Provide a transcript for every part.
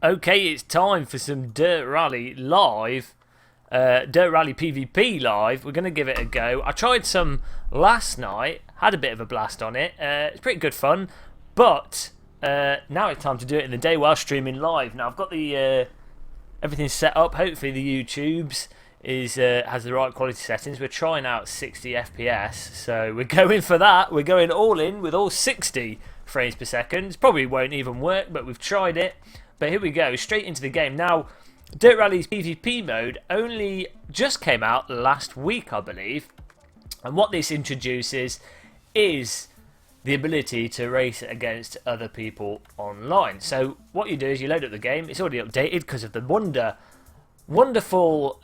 Okay, it's time for some Dirt Rally live. Dirt Rally PvP live. We're going to give it a go. I tried some last night, had a bit of a blast on it. It's pretty good fun, but now it's time to do it in the day while streaming live. Now I've got the everything set up. Hopefully the YouTube's has the right quality settings. We're trying out 60 FPS, so we're going for that. We're going all in with all 60 frames per second. Probably won't even work, but we've tried it. But here we go, straight into the game. Now, Dirt Rally's PvP mode only just came out last week, I believe. And what this introduces is the ability to race against other people online. So what you do is you load up the game. It's already updated because of the wonderful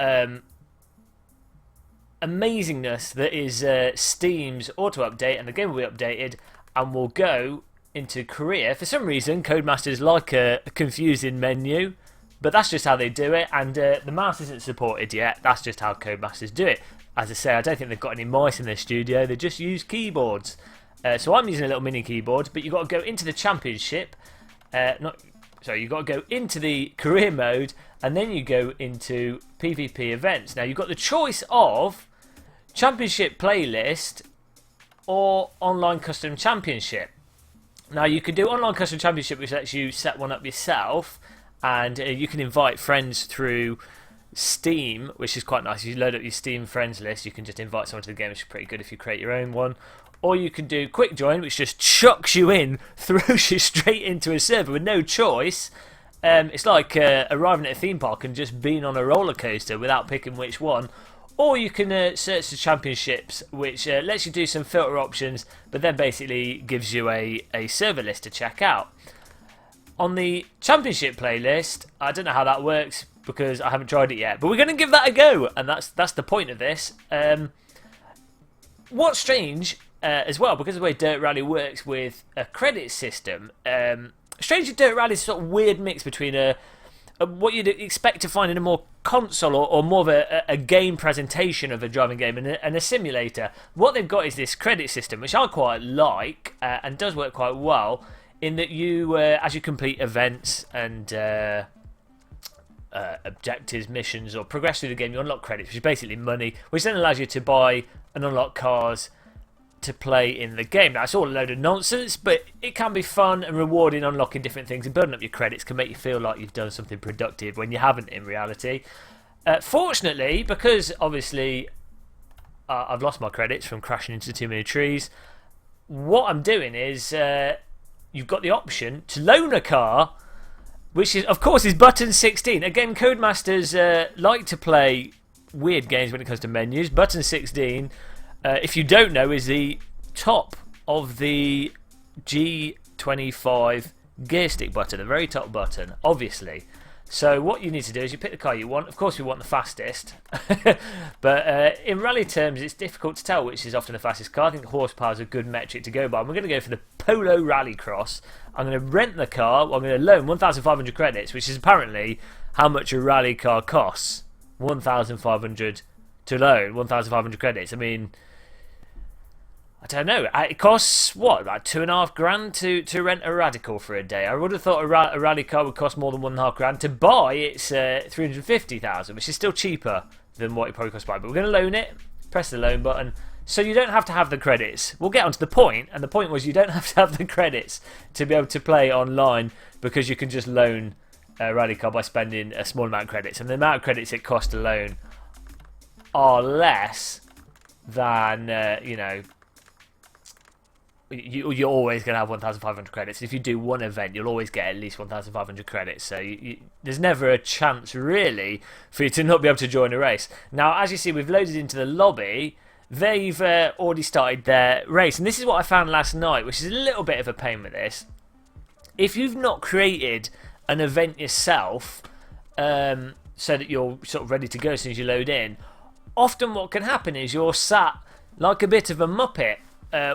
amazingness that is Steam's auto-update. And the game will be updated and will go into career. For some reason, CodeMasters like a confusing menu, but that's just how they do it, and the mouse isn't supported yet. That's just how CodeMasters do it. As I say, I don't think they've got any mice in their studio. They just use keyboards. So I'm using a little mini keyboard, but you've got to go into the championship. You've got to go into the career mode, and then you go into PvP events. Now, you've got the choice of championship playlist or online custom championship. Now, you can do online custom championship, which lets you set one up yourself, and you can invite friends through Steam, which is quite nice. You load up your Steam friends list, you can just invite someone to the game, which is pretty good if you create your own one. Or you can do quick join, which just chucks you in, throws you straight into a server with no choice. It's like arriving at a theme park and just being on a roller coaster without picking which one. Or you can search the championships, which lets you do some filter options, but then basically gives you a server list to check out. On the championship playlist, I don't know how that works because I haven't tried it yet, but we're going to give that a go, and that's the point of this. What's strange as well, because of the way Dirt Rally works with a credit system, Strangely Dirt Rally is a sort of weird mix between what you'd expect to find in a more console or more of a game presentation of a driving game and a simulator. What they've got is this credit system, which I quite like and does work quite well, in that you, as you complete events and objectives, missions, or progress through the game, you unlock credits, which is basically money, which then allows you to buy and unlock cars to play in the game. Now, it's all a load of nonsense, but it can be fun and rewarding. Unlocking different things and building up your credits can make you feel like you've done something productive when you haven't in reality. Fortunately, because obviously I've lost my credits from crashing into too many trees, what I'm doing is you've got the option to loan a car, which is, of course, is button 16. Again, Codemasters like to play weird games when it comes to menus. Button 16, if you don't know, is the top of the G25 gear stick button, the very top button, obviously. So what you need to do is you pick the car you want. Of course, we want the fastest, but in rally terms, it's difficult to tell which is often the fastest car. I think horsepower is a good metric to go by. And we're going to go for the Polo Rallycross. I'm going to rent the car. I'm going to loan 1,500 credits, which is apparently how much a rally car costs. 1,500 to loan, 1,500 credits. I mean, I don't know. It costs, what, like $2,500 to rent a Radical for a day. I would have thought a rally car would cost more than $1,500. To buy, it's $350,000, which is still cheaper than what it probably costs to buy. But we're going to loan it. Press the loan button. So you don't have to have the credits. We'll get on to the point, and the point was you don't have to have the credits to be able to play online, because you can just loan a rally car by spending a small amount of credits. And the amount of credits it costs to loan are less than, you're always going to have 1,500 credits. If you do one event, you'll always get at least 1,500 credits. So there's never a chance, really, for you to not be able to join a race. Now, as you see, we've loaded into the lobby. They've already started their race. And this is what I found last night, which is a little bit of a pain with this. If you've not created an event yourself, so that you're sort of ready to go as soon as you load in, often what can happen is you're sat like a bit of a muppet,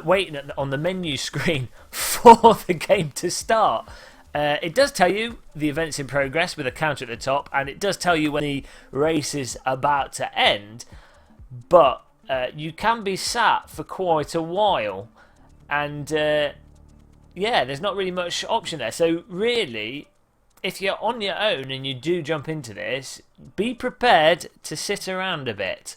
waiting on the menu screen for the game to start. It does tell you the event's in progress with a counter at the top, and it does tell you when the race is about to end, but you can be sat for quite a while, and yeah, there's not really much option there. So really, if you're on your own and you do jump into this, be prepared to sit around a bit.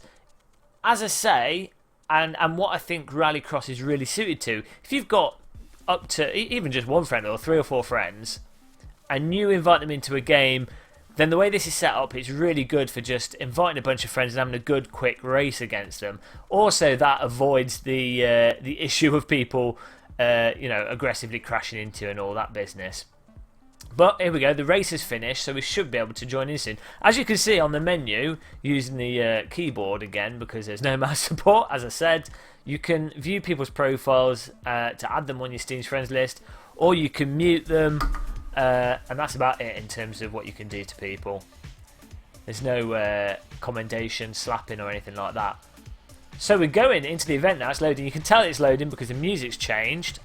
As I say, and what I think Rallycross is really suited to, if you've got up to even just one friend or 3 or 4 friends, and you invite them into a game, then the way this is set up, it's really good for just inviting a bunch of friends and having a good quick race against them. Also, that avoids the issue of people aggressively crashing into and all that business. But here we go, the race is finished, so we should be able to join in soon. As you can see on the menu, using the keyboard again, because there's no mouse support, as I said, you can view people's profiles to add them on your Steam's friends list, or you can mute them, and that's about it in terms of what you can do to people. There's no commendation, slapping or anything like that. So we're going into the event now, it's loading. You can tell it's loading because the music's changed.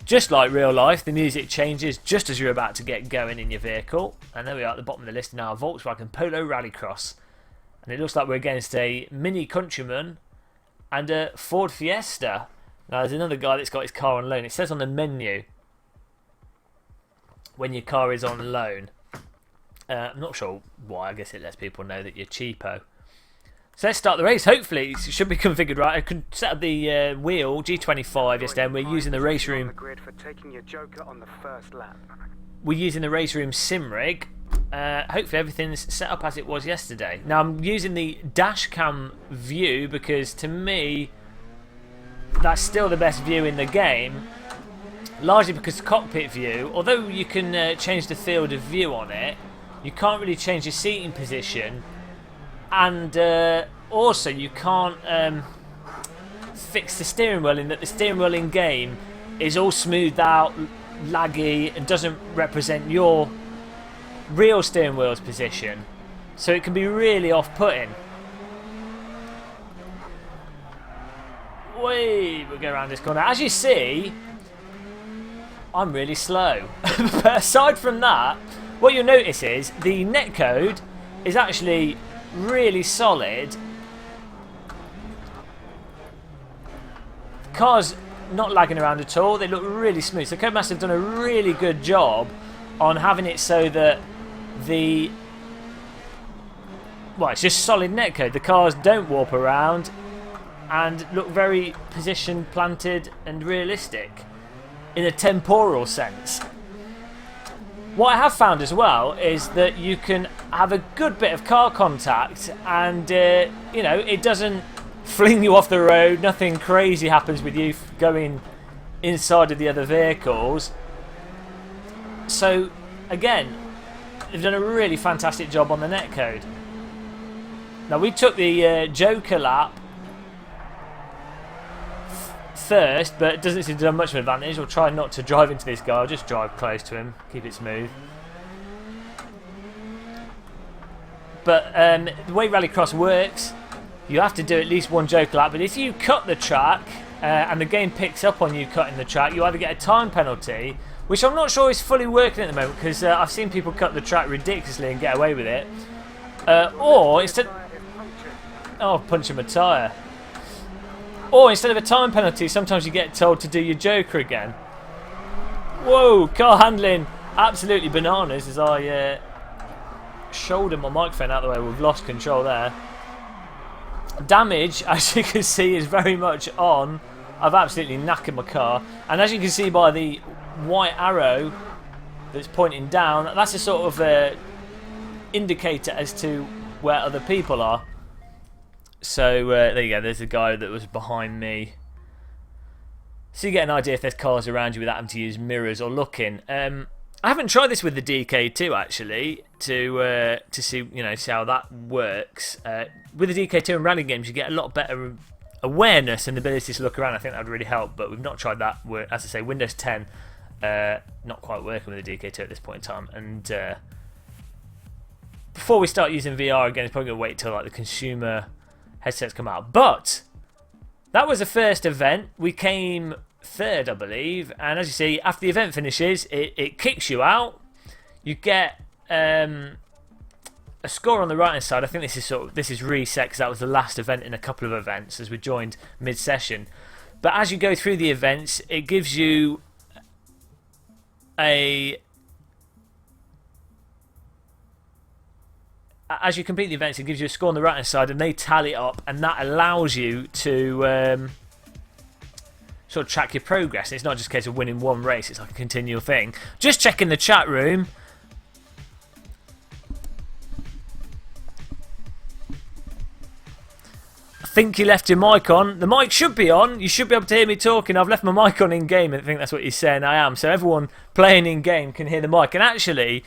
Just like real life, the music changes just as you're about to get going in your vehicle. And there we are at the bottom of the list now, a Volkswagen Polo Rallycross. And it looks like we're against a Mini Countryman and a Ford Fiesta. Now there's another guy that's got his car on loan. It says on the menu when your car is on loan. I'm not sure why, I guess it lets people know that you're cheapo. So let's start the race. Hopefully it should be configured right. I could set up the wheel G25 yesterday, and we're using the race room. We're using the race room sim rig. Hopefully everything's set up as it was yesterday. Now I'm using the dash cam view because to me that's still the best view in the game. Largely because the cockpit view, although you can change the field of view on it, you can't really change your seating position. And also you can't fix the steering wheel, in that the steering wheel in game is all smoothed out, laggy, and doesn't represent your real steering wheel's position, so it can be really off-putting. We'll go around this corner. As you see, I'm really slow. But aside from that, what you'll notice is the netcode is actually really solid. The car's not lagging around at all. They look really smooth. So CodeMasters have done a really good job on having it so that it's just solid netcode. The cars don't warp around and look very position planted and realistic in a temporal sense. What I have found as well is that you can have a good bit of car contact and it doesn't fling you off the road, nothing crazy happens with you going inside of the other vehicles. So again, they've done a really fantastic job on the netcode. Now we took the Joker lap first, but it doesn't seem to have much of an advantage. We'll try not to drive into this guy. I'll just drive close to him, keep it smooth. But the way Rallycross works, you have to do at least one Joker lap, but if you cut the track and the game picks up on you cutting the track, you either get a time penalty, which I'm not sure is fully working at the moment, because I've seen people cut the track ridiculously and get away with it, or instead... Oh, punch him a tyre. Or instead of a time penalty, sometimes you get told to do your Joker again. Whoa, car handling absolutely bananas as I shoulder my microphone out of the way. We've lost control there. Damage, as you can see, is very much on. I've absolutely knackered my car. And as you can see by the white arrow that's pointing down, that's a sort of indicator as to where other people are. So there you go, there's a guy that was behind me. So you get an idea if there's cars around you without having to use mirrors or looking. I haven't tried this with the DK2 actually to see see how that works. With the DK2 in rally games, you get a lot better awareness and the ability to look around. I think that would really help, but we've not tried that. As I say, Windows 10 not quite working with the DK2 at this point in time. And before we start using VR again, it's probably going to wait till like the consumer headsets come out. But that was the first event. We came third, I believe, and as you see, after the event finishes, it kicks you out. You get a score on the right hand side. I think this is reset because that was the last event in a couple of events as we joined mid-session. But as you go through the events, it gives you a as you complete the events, it gives you a score on the right hand side, and they tally up, and that allows you to sort of track your progress. It's not just a case of winning one race, it's like a continual thing. Just checking the chat room. I think you left your mic on. The mic should be on. You should be able to hear me talking. I've left my mic on in game. I think that's what you're saying. I am. So everyone playing in game can hear the mic. And actually,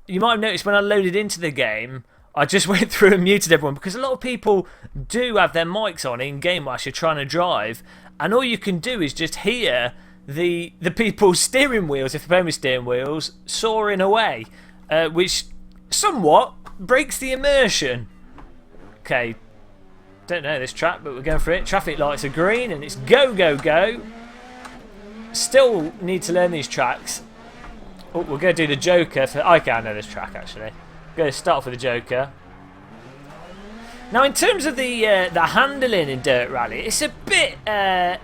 you might have noticed when I loaded into the game, I just went through and muted everyone, because a lot of people do have their mics on in game whilst you're trying to drive, and all you can do is just hear the people's steering wheels, if they're playing with steering wheels, soaring away, which somewhat breaks the immersion. Okay, don't know this track, but we're going for it. Traffic lights are green and it's go, go, go. Still need to learn these tracks. Oh, we're going to do the Joker. I know this track actually. Going to start off with the Joker. Now, in terms of the handling in Dirt Rally, it's a bit,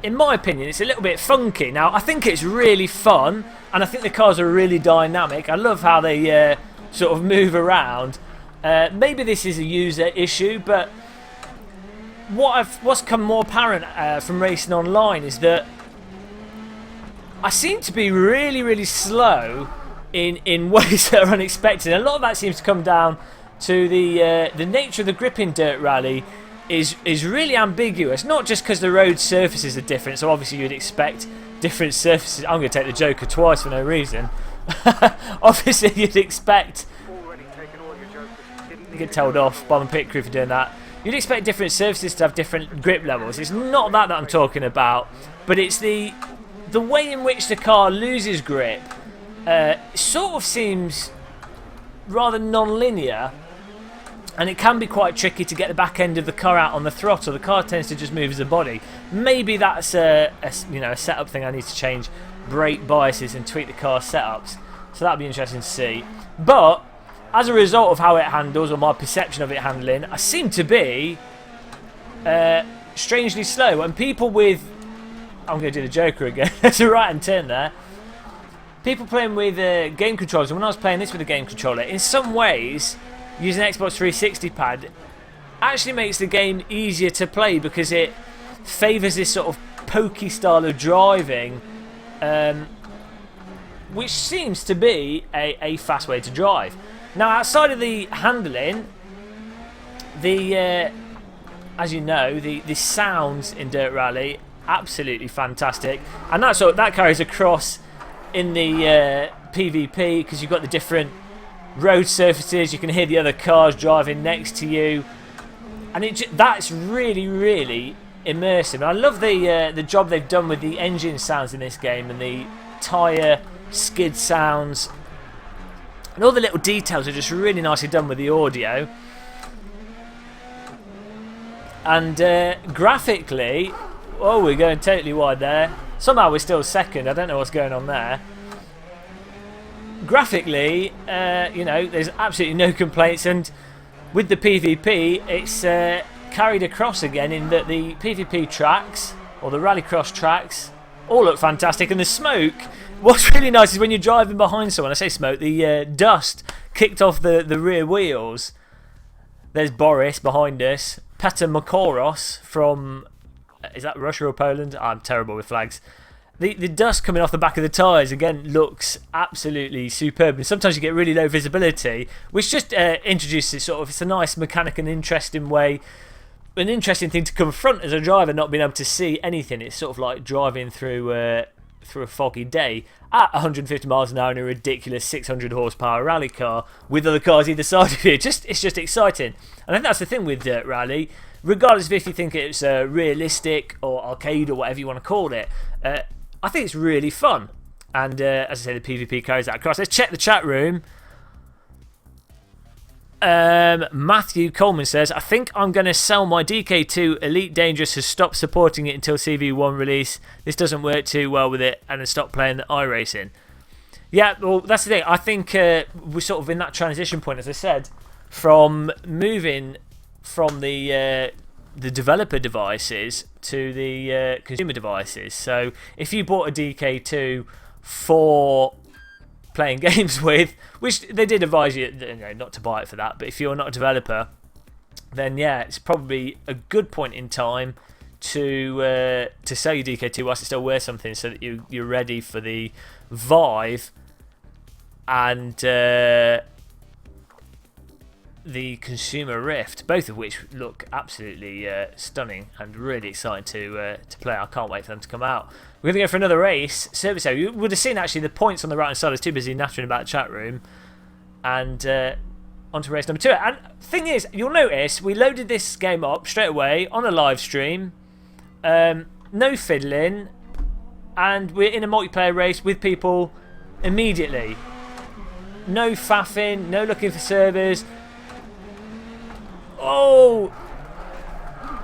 in my opinion, it's a little bit funky. Now, I think it's really fun, and I think the cars are really dynamic. I love how they sort of move around. Maybe this is a user issue, but what's come more apparent from racing online is that I seem to be really, really slow in ways that are unexpected. And a lot of that seems to come down to the nature of the grip in Dirt Rally is really ambiguous. Not just because the road surfaces are different, so obviously you'd expect different surfaces. I'm going to take the Joker twice for no reason. Obviously you'd expect... You get told off by my pit crew for doing that. You'd expect different surfaces to have different grip levels. It's not that I'm talking about, but it's the way in which the car loses grip. Sort of seems rather non-linear, and it can be quite tricky to get the back end of the car out on the throttle. The car tends to just move as a body. Maybe that's a setup thing I need to change, brake biases and tweak the car setups. So that'd be interesting to see. But as a result of how it handles, or my perception of it handling, I seem to be strangely slow. And people with... I'm going to do the Joker again. There's a right-hand turn there. People playing with game controllers, and when I was playing this with a game controller, in some ways, using an Xbox 360 pad actually makes the game easier to play, because it favours this sort of pokey style of driving, which seems to be a fast way to drive. Now, outside of the handling, as you know, the sounds in Dirt Rally, absolutely fantastic, and that carries across in the PvP, because you've got the different road surfaces. You can hear the other cars driving next to you, and that's really, really immersive. And I love the job they've done with the engine sounds in this game, and the tyre skid sounds, and all the little details are just really nicely done with the audio. And graphically, oh, we're going totally wide there. Somehow we're still second. I don't know what's going on there. Graphically, there's absolutely no complaints. And with the PvP, it's carried across again in that the PvP tracks, or the Rallycross tracks, all look fantastic. And the smoke, what's really nice is when you're driving behind someone, I say smoke, the dust kicked off the rear wheels. There's Boris behind us. Petr Makoros from... Is that Russia or Poland? I'm terrible with flags. The dust coming off the back of the tyres, again, looks absolutely superb. And sometimes you get really low visibility, which just introduces sort of... It's a nice mechanic and interesting way. An interesting thing to confront as a driver, not being able to see anything. It's sort of like driving through a foggy day at 150 miles an hour in a ridiculous 600 horsepower rally car with other cars either side of you. It's just exciting. And I think that's the thing with Dirt Rally. Regardless of if you think it's realistic or arcade or whatever you want to call it, I think it's really fun. And as I say, the PvP carries that across. Let's check the chat room. Matthew Coleman says, I think I'm going to sell my DK2. Elite Dangerous has stopped supporting it until CV1 release. This doesn't work too well with it, and has stopped playing the iRacing. Yeah, well, that's the thing. I think we're sort of in that transition point, as I said, from moving from the developer devices to the consumer devices. So if you bought a DK2 for playing games with, which they did advise you, not to buy it for that, but if you're not a developer, then yeah, it's probably a good point in time to sell your DK2 whilst it still wears something, so that you're ready for the Vive and the Consumer Rift, both of which look absolutely stunning and really exciting to play. I can't wait for them to come out. We're going to go for another race. Service area. You would have seen actually the points on the right hand side. I was too busy nattering about the chat room. And onto race number 2. And thing is, you'll notice we loaded this game up straight away on a live stream. No fiddling. And we're in a multiplayer race with people immediately. No faffing, no looking for servers. Oh!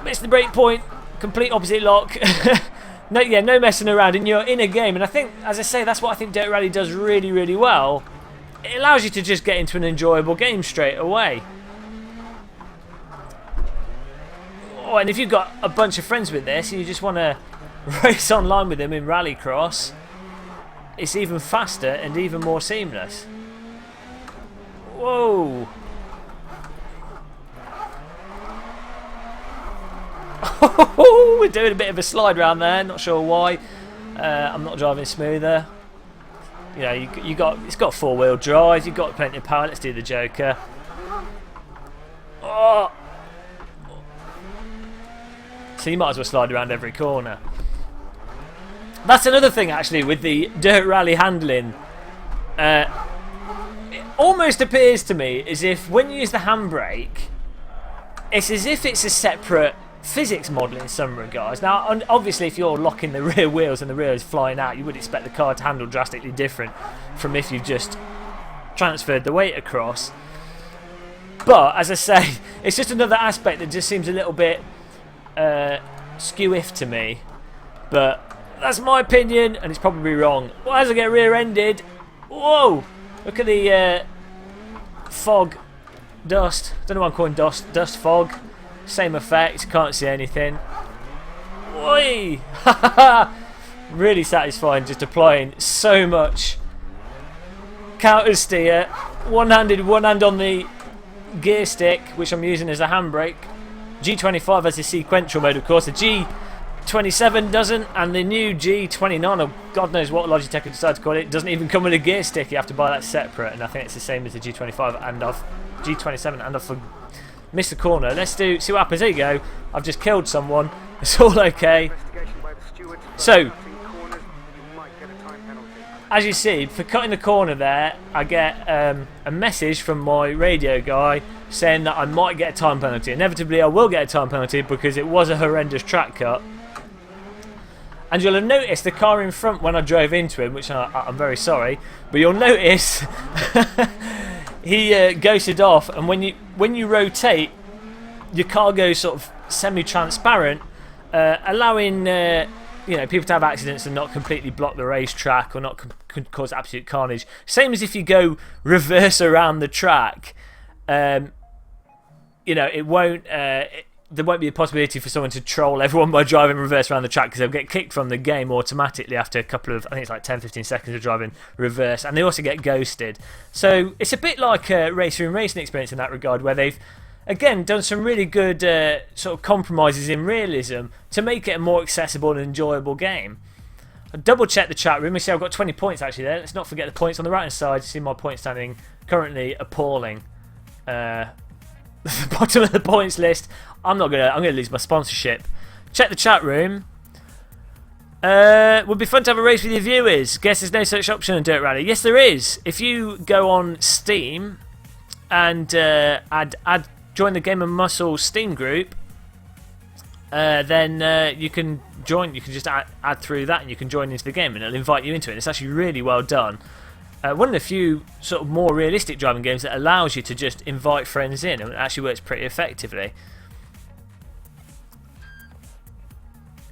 Missed the break point. Complete opposite lock. No messing around, and you're in a game. And I think, as I say, that's what I think Dirt Rally does really, really well. It allows you to just get into an enjoyable game straight away. Oh, and if you've got a bunch of friends with this and you just want to race online with them in Rallycross, it's even faster and even more seamless. Whoa! We're doing a bit of a slide round there. Not sure why. I'm not driving smoother. You know, it's got 4-wheel drive. You've got plenty of power. Let's do the Joker. Oh! So you might as well slide around every corner. That's another thing actually with the Dirt Rally handling. It almost appears to me as if when you use the handbrake, it's as if it's a separate physics model in some regards. Now, obviously, if you're locking the rear wheels and the rear is flying out, you would expect the car to handle drastically different from if you've just transferred the weight across. But, as I say, it's just another aspect that just seems a little bit skew-iff to me. But that's my opinion, and it's probably wrong. Well, as I get rear-ended, whoa! Look at the fog, dust. Don't know what I'm calling dust fog. Same effect, can't see anything. Oi! Really satisfying, just applying so much counter steer. One hand on the gear stick, which I'm using as a handbrake. G25 has a sequential mode, of course. The G27 doesn't, and the new G29, or God knows what Logitech have decided to call it, doesn't even come with a gear stick. You have to buy that separate, and I think it's the same as the G25 and G27, and I've missed the corner. Let's see what happens. There you go. I've just killed someone. It's all okay. So, as you see, for cutting the corner there, I get a message from my radio guy saying that I might get a time penalty. Inevitably, I will get a time penalty because it was a horrendous track cut. And you'll have noticed the car in front when I drove into him, which I'm very sorry, but you'll notice he ghosted off, and when you rotate, your car goes sort of semi-transparent, allowing people to have accidents and not completely block the racetrack or not cause absolute carnage. Same as if you go reverse around the track, it won't. There won't be a possibility for someone to troll everyone by driving reverse around the track, because they'll get kicked from the game automatically after a couple of, I think it's like 10-15 seconds of driving reverse, and they also get ghosted. So it's a bit like a race room racing experience in that regard, where they've again done some really good sort of compromises in realism to make it a more accessible and enjoyable game. I double check the chat room. We see I've got 20 points actually there. Let's not forget the points on the right hand side. You see my point standing currently appalling. The bottom of the points list. I'm gonna lose my sponsorship. Check the chat room. Would be fun to have a race with your viewers. Guess there's no such option in Dirt Rally. Yes, there is. If you go on Steam and join the Gamer Muscle Steam group, then you can join. You can just add through that, and you can join into the game, and it'll invite you into it. It's actually really well done. One of the few sort of more realistic driving games that allows you to just invite friends in, and it actually works pretty effectively.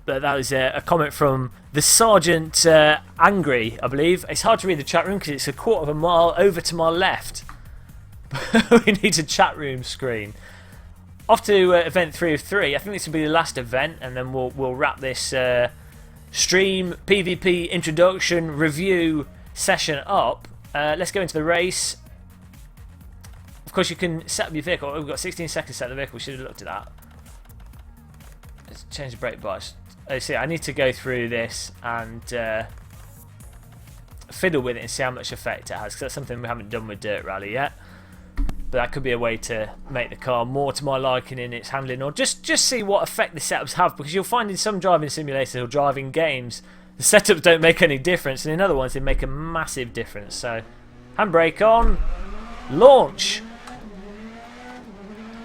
But that was a comment from the Sergeant Angry, I believe. It's hard to read the chat room because it's a quarter of a mile over to my left. We need a chat room screen. Off to event 3 of 3. I think this will be the last event, and then we'll wrap this stream PvP introduction review session up. Let's go into the race. Of course, you can set up your vehicle. Oh, we've got 16 seconds to set the vehicle. We should have looked at that. Let's change the brake bars. Oh, see, I need to go through this and fiddle with it and see how much effect it has, because that's something we haven't done with Dirt Rally yet. But that could be a way to make the car more to my liking in its handling, or just see what effect the setups have, because you'll find in some driving simulators or driving games, the setups don't make any difference, and in other ones they make a massive difference. So, handbrake on, launch.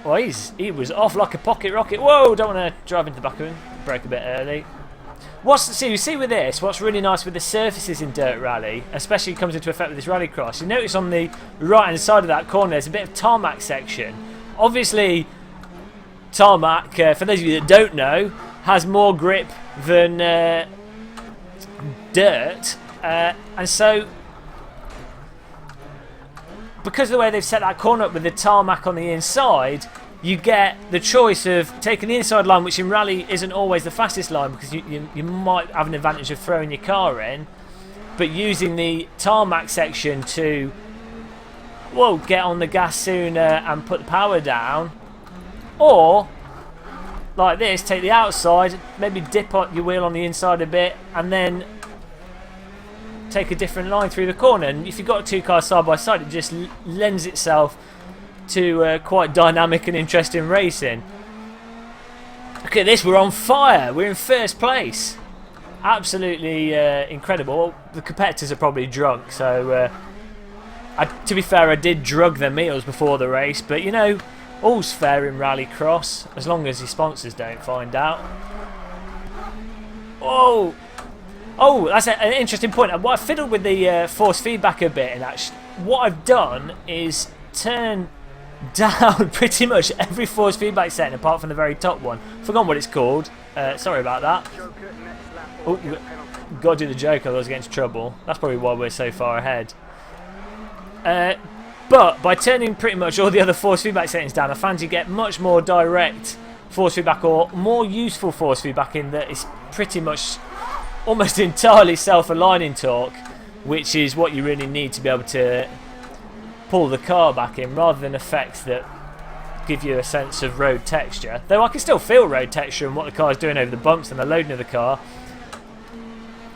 Well, he was off like a pocket rocket. Whoa, don't want to drive into the back of him. Brake a bit early. You see with this, what's really nice with the surfaces in Dirt Rally, especially comes into effect with this Rallycross, you notice on the right hand side of that corner there's a bit of tarmac section. Obviously, tarmac, for those of you that don't know, has more grip than dirt, and so because of the way they've set that corner up with the tarmac on the inside, you get the choice of taking the inside line, which in rally isn't always the fastest line, because you might have an advantage of throwing your car in, but using the tarmac section to, well, get on the gas sooner and put the power down, or like this, take the outside, maybe dip up your wheel on the inside a bit, and then take a different line through the corner. And if you've got two cars side by side, it just lends itself to quite dynamic and interesting racing. Look at this, we're on fire. We're in first place. Absolutely incredible. Well, the competitors are probably drunk, so to be fair, I did drug their meals before the race, but you know, all's fair in Rallycross as long as your sponsors don't find out. Oh, that's an interesting point. I fiddled with the force feedback a bit, and actually what I've done is turn down pretty much every force feedback setting apart from the very top one. Forgotten what it's called. Sorry about that. Oh, got to do the Joker, otherwise I get into trouble. That's probably why we're so far ahead. But by turning pretty much all the other force feedback settings down, I found you get much more direct force feedback, or more useful force feedback, in that it's pretty much almost entirely self-aligning torque, which is what you really need to be able to pull the car back in, rather than effects that give you a sense of road texture. Though I can still feel road texture and what the car is doing over the bumps and the loading of the car.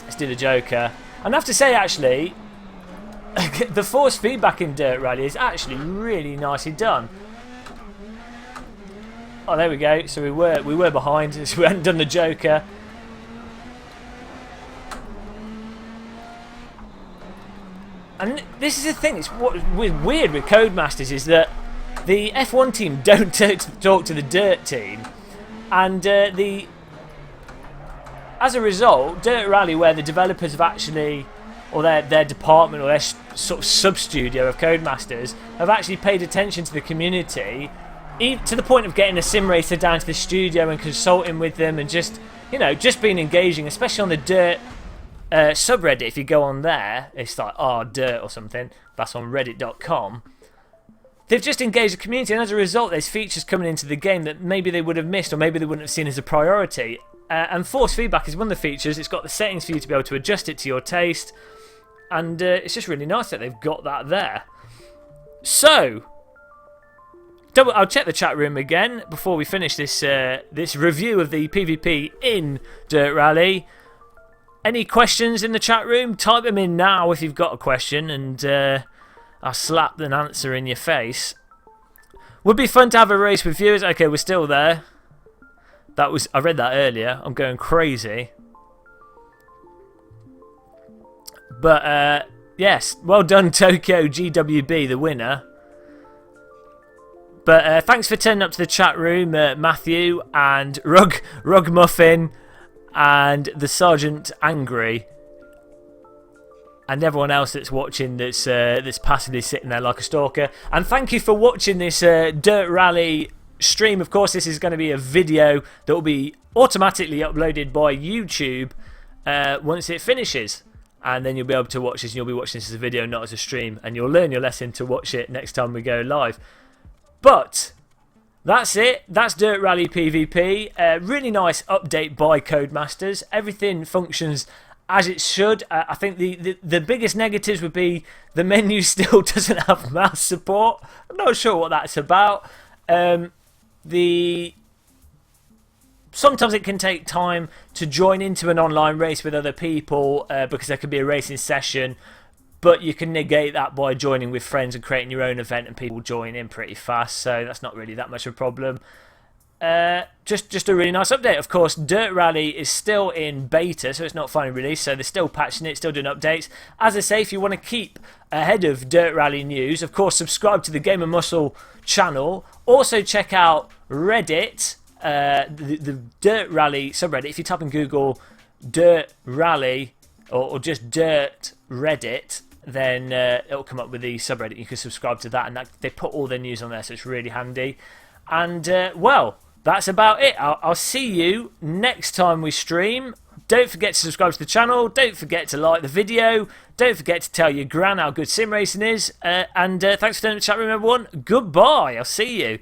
Let's do the Joker. And I have to say, actually, the force feedback in Dirt Rally is actually really nicely done. Oh, there we go. So we were behind, so we hadn't done the Joker. And this is the thing, it's what weird with CodeMasters, is that the F1 team don't talk to the Dirt team, and as a result, Dirt Rally, where the developers have actually, or their department, or their sort of sub-studio of CodeMasters, have actually paid attention to the community, to the point of getting a sim racer down to the studio and consulting with them, and just, you know, just being engaging, especially on the Dirt subreddit. If you go on there, it's like dirt or something. That's on reddit.com. They've just engaged the community, and as a result, there's features coming into the game that maybe they would have missed, or maybe they wouldn't have seen as a priority. And force feedback is one of the features. It's got the settings for you to be able to adjust it to your taste, and it's just really nice that they've got that there. So, I'll check the chat room again before we finish this this review of the PvP in Dirt Rally. Any questions in the chat room? Type them in now if you've got a question, and I'll slap an answer in your face. Would be fun to have a race with viewers. Okay, we're still there. I read that earlier. I'm going crazy. But yes, well done, Tokyo GWB, the winner. But thanks for turning up to the chat room, Matthew and Rug Muffin and the Sergeant Angry, and everyone else that's watching, that's passively sitting there like a stalker. And thank you for watching this Dirt Rally stream. Of course, this is going to be a video that will be automatically uploaded by YouTube once it finishes, and then you'll be able to watch this, and you'll be watching this as a video, not as a stream, and you'll learn your lesson to watch it next time we go live. But that's it. That's Dirt Rally PvP. Really nice update by CodeMasters. Everything functions as it should. I think the biggest negatives would be the menu still doesn't have mouse support. I'm not sure what that's about. Sometimes it can take time to join into an online race with other people because there could be a racing session, but you can negate that by joining with friends and creating your own event, and people join in pretty fast, so that's not really that much of a problem. Just a really nice update. Of course, Dirt Rally is still in beta, so it's not finally released, so they're still patching it, still doing updates. As I say, if you want to keep ahead of Dirt Rally news, of course, subscribe to the Gamer Muscle channel. Also, check out Reddit, the Dirt Rally subreddit. If you type in Google Dirt Rally or just Dirt Reddit, then it'll come up with the subreddit. You can subscribe to that, and they put all their news on there, so it's really handy. And, well, that's about it. I'll see you next time we stream. Don't forget to subscribe to the channel. Don't forget to like the video. Don't forget to tell your gran how good sim racing is. And thanks for turning to the chat room, everyone. Goodbye. I'll see you.